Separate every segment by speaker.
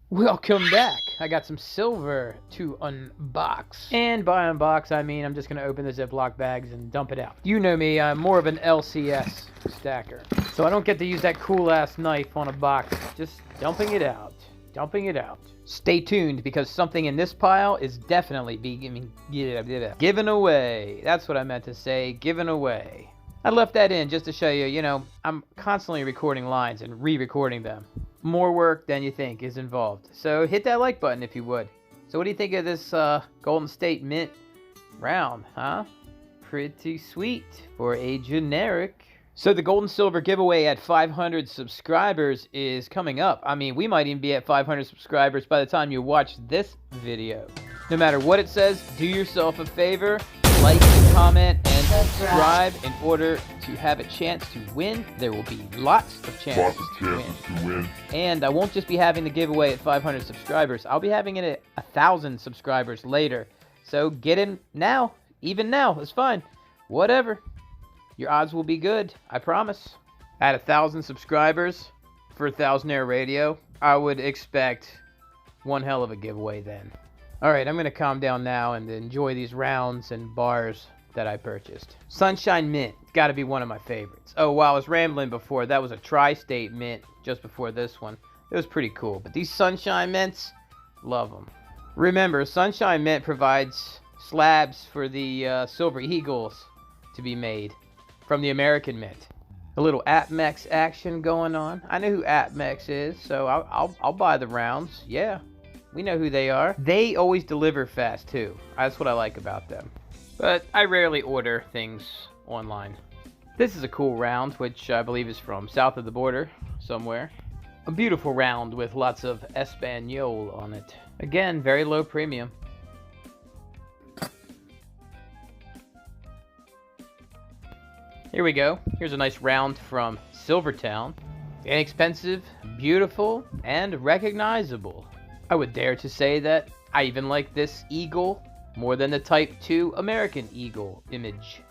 Speaker 1: Welcome back. I got some silver to unbox. And by unbox, I mean I'm just going to open the Ziploc bags and dump it out. You know me, I'm more of an LCS stacker. So I don't get to use that cool-ass knife on a box. Just dumping it out. Dumping it out. Stay tuned, because something in this pile is definitely being given away. That's what I meant to say, given away. I left that in just to show you, I'm constantly recording lines and re-recording them. More work than you think is involved. So hit that like button if you would. So what do you think of this Golden State Mint round, huh? Pretty sweet for a generic. So the Gold and Silver giveaway at 500 subscribers is coming up. I mean, we might even be at 500 subscribers by the time you watch this video. No matter what it says, do yourself a favor, like, comment, and subscribe in order to have a chance to win. There will be lots of chances to win. And I won't just be having the giveaway at 500 subscribers. I'll be having it at 1,000 subscribers later. So get in now. Even now. It's fine. Whatever. Your odds will be good. I promise. At 1,000 subscribers for 1000 Radio, I would expect one hell of a giveaway then. Alright, I'm going to calm down now and enjoy these rounds and bars that I purchased. Sunshine Mint, got to be one of my favorites. Oh, wow, I was rambling before. That was a Tri-State Mint just before this one. It was pretty cool. But these Sunshine Mints, love them. Remember, Sunshine Mint provides slabs for the Silver Eagles to be made from the American Mint. A little APMEX action going on. I know who APMEX is, so I'll buy the rounds. Yeah. We know who they are. They always deliver fast, too. That's what I like about them. But I rarely order things online. This is a cool round, which I believe is from south of the border, somewhere. A beautiful round with lots of Espanol on it. Again, very low premium. Here we go. Here's a nice round from Silvertown. Inexpensive, beautiful, and recognizable. I would dare to say that I even like this eagle more than the Type 2 American Eagle image.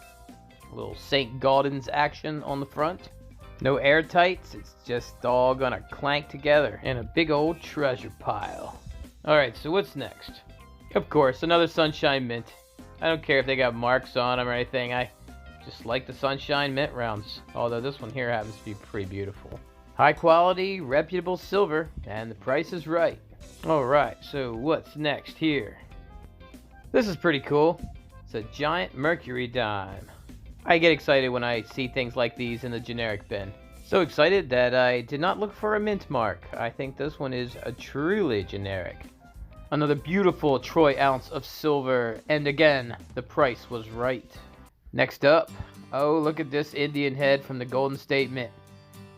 Speaker 1: A little St. Gaudens action on the front. No air tights, it's just all gonna clank together in a big old treasure pile. Alright, so what's next? Of course, another Sunshine Mint. I don't care if they got marks on them or anything, I just like the Sunshine Mint rounds. Although this one here happens to be pretty beautiful. High quality, reputable silver, and the price is right. Alright, so what's next here? This is pretty cool. It's a giant mercury dime. I get excited when I see things like these in the generic bin. So excited that I did not look for a mint mark. I think this one is a truly generic. Another beautiful troy ounce of silver, and again, the price was right. Next up, oh, look at this Indian head from the Golden State Mint.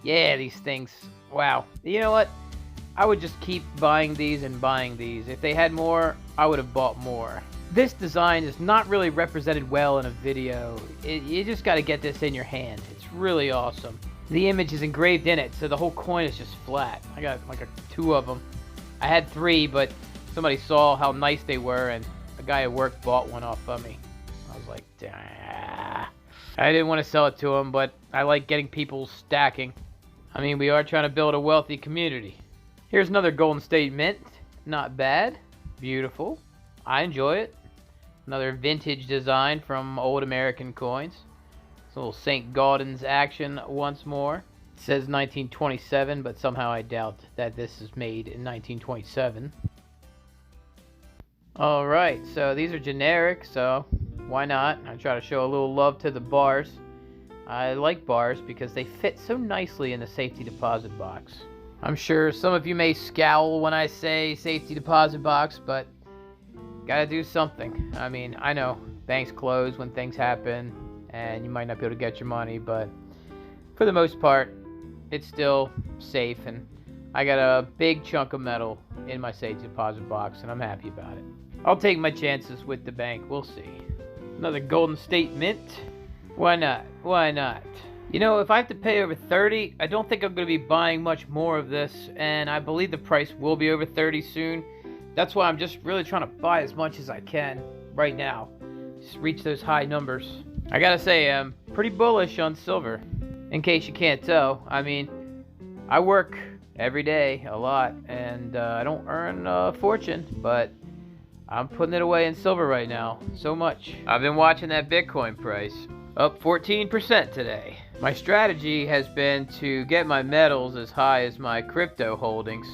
Speaker 1: Yeah, these things, wow. You know what? I would just keep buying these and buying these. If they had more, I would have bought more. This design is not really represented well in a video. You just got to get this in your hand. It's really awesome. The image is engraved in it, so the whole coin is just flat. I got like two of them. I had three, but somebody saw how nice they were, and a guy at work bought one off of me. I was like, ah. I didn't want to sell it to him, but I like getting people stacking. I mean, we are trying to build a wealthy community. Here's another Golden State Mint. Not bad. Beautiful. I enjoy it. Another vintage design from old American coins. It's a little St. Gaudens action once more. It says 1927, but somehow I doubt that this is made in 1927. Alright, so these are generic, so why not? I try to show a little love to the bars. I like bars because they fit so nicely in the safety deposit box. I'm sure some of you may scowl when I say safety deposit box, but gotta do something. I mean, I know banks close when things happen and you might not be able to get your money, but for the most part, it's still safe, and I got a big chunk of metal in my safety deposit box and I'm happy about it. I'll take my chances with the bank, we'll see. Another Golden State Mint. Why not? Why not? You know, if I have to pay over 30, I don't think I'm going to be buying much more of this, and I believe the price will be over 30 soon. That's why I'm just really trying to buy as much as I can right now. Just reach those high numbers. I gotta say, I'm pretty bullish on silver. In case you can't tell, I mean, I work every day, a lot, and I don't earn a fortune, but I'm putting it away in silver right now, so much. I've been watching that Bitcoin price, up 14% today. My strategy has been to get my metals as high as my crypto holdings,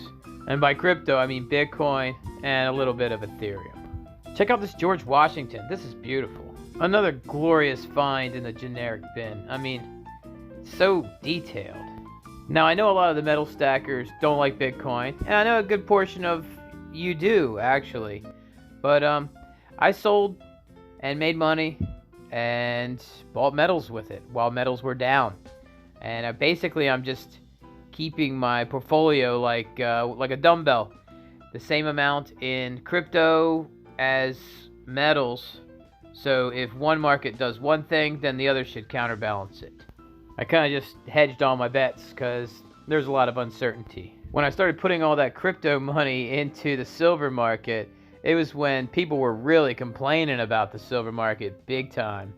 Speaker 1: and by crypto I mean Bitcoin and a little bit of Ethereum. Check out this George Washington, this is beautiful. Another glorious find in the generic bin. I mean, so detailed. Now, I know a lot of the metal stackers don't like Bitcoin, and I know a good portion of you do, actually. But I sold and made money and bought metals with it while metals were down. And basically, I'm just keeping my portfolio like a dumbbell. The same amount in crypto as metals. So if one market does one thing, then the other should counterbalance it. I kind of just hedged all my bets because there's a lot of uncertainty. When I started putting all that crypto money into the silver market, it was when people were really complaining about the silver market big time.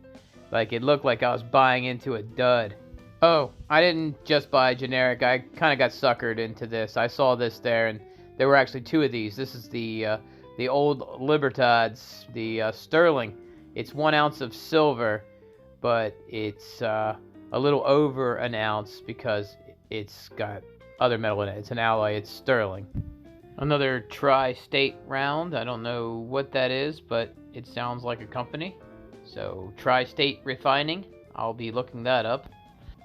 Speaker 1: Like it looked like I was buying into a dud. Oh, I didn't just buy generic. I kind of got suckered into this. I saw this there, and there were actually two of these. This is the old Libertads, the sterling. It's 1 ounce of silver, but it's a little over an ounce because it's got other metal in it. It's an alloy. It's sterling. Another tri-state round. I don't know what that is, but it sounds like a company. So tri-state refining. I'll be looking that up.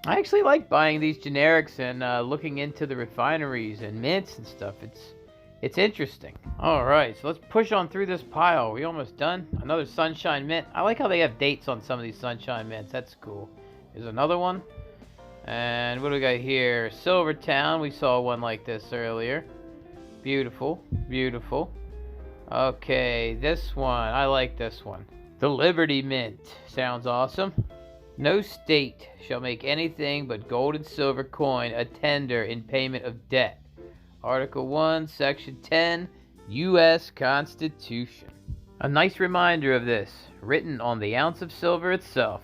Speaker 1: I actually like buying these generics and looking into the refineries and mints and stuff. It's interesting. Alright, so let's push on through this pile. Are we almost done? Another Sunshine Mint. I like how they have dates on some of these Sunshine Mints. That's cool. There's another one. And what do we got here? Silvertown. We saw one like this earlier. Beautiful. Beautiful. Okay, this one. I like this one. The Liberty Mint. Sounds awesome. No state shall make anything but gold and silver coin a tender in payment of debt. Article 1, Section 10, U.S. Constitution. A nice reminder of this, written on the ounce of silver itself.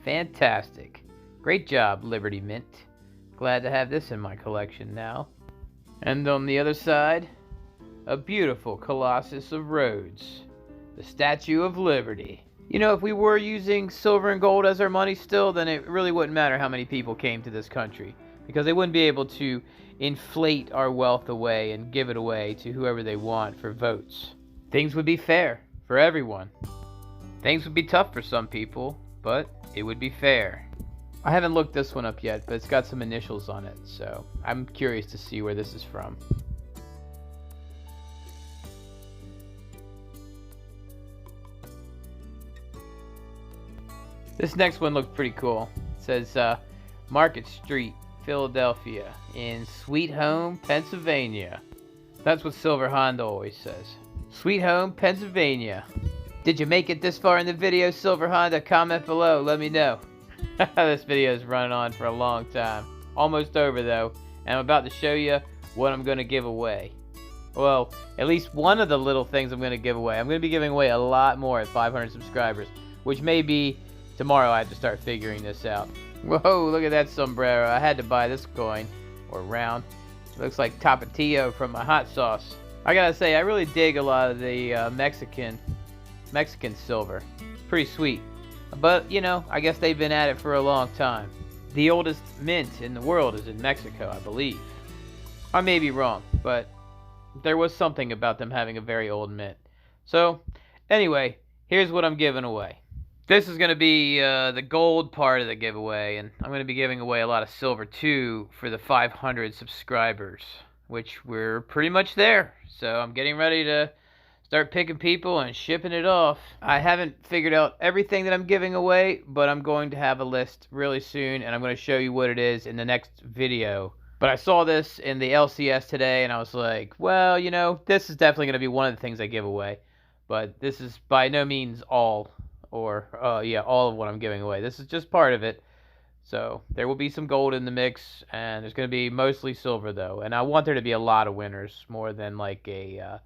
Speaker 1: Fantastic. Great job, Liberty Mint. Glad to have this in my collection now. And on the other side, a beautiful Colossus of Rhodes, the Statue of Liberty. You know, if we were using silver and gold as our money still, then it really wouldn't matter how many people came to this country, because they wouldn't be able to inflate our wealth away and give it away to whoever they want for votes. Things would be fair for everyone. Things would be tough for some people, but it would be fair. I haven't looked this one up yet, but it's got some initials on it, so I'm curious to see where this is from. This next one looked pretty cool. It says Market Street, Philadelphia, in Sweet Home, Pennsylvania. That's what Silver Honda always says. Sweet Home, Pennsylvania. Did you make it this far in the video, Silver Honda? Comment below, let me know. This video is running on for a long time. Almost over though, and I'm about to show you what I'm going to give away. Well, at least one of the little things I'm going to give away. I'm going to be giving away a lot more at 500 subscribers, which may be tomorrow. I have to start figuring this out. Whoa, look at that sombrero. I had to buy this coin, or round. It looks like Tapatio from my hot sauce. I gotta say, I really dig a lot of the Mexican silver. Pretty sweet. But, you know, I guess they've been at it for a long time. The oldest mint in the world is in Mexico, I believe. I may be wrong, but there was something about them having a very old mint. So, anyway, here's what I'm giving away. This is going to be the gold part of the giveaway, and I'm going to be giving away a lot of silver too for the 500 subscribers, which we're pretty much there. So I'm getting ready to start picking people and shipping it off. I haven't figured out everything that I'm giving away, but I'm going to have a list really soon, and I'm going to show you what it is in the next video. But I saw this in the LCS today, and I was like, well, you know, this is definitely going to be one of the things I give away. But this is by no means all. Or, all of what I'm giving away. This is just part of it. So, there will be some gold in the mix, and there's going to be mostly silver, though. And I want there to be a lot of winners, more than like a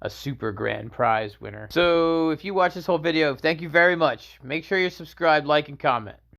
Speaker 1: super grand prize winner. So, if you watch this whole video, thank you very much. Make sure you're subscribed, like, and comment.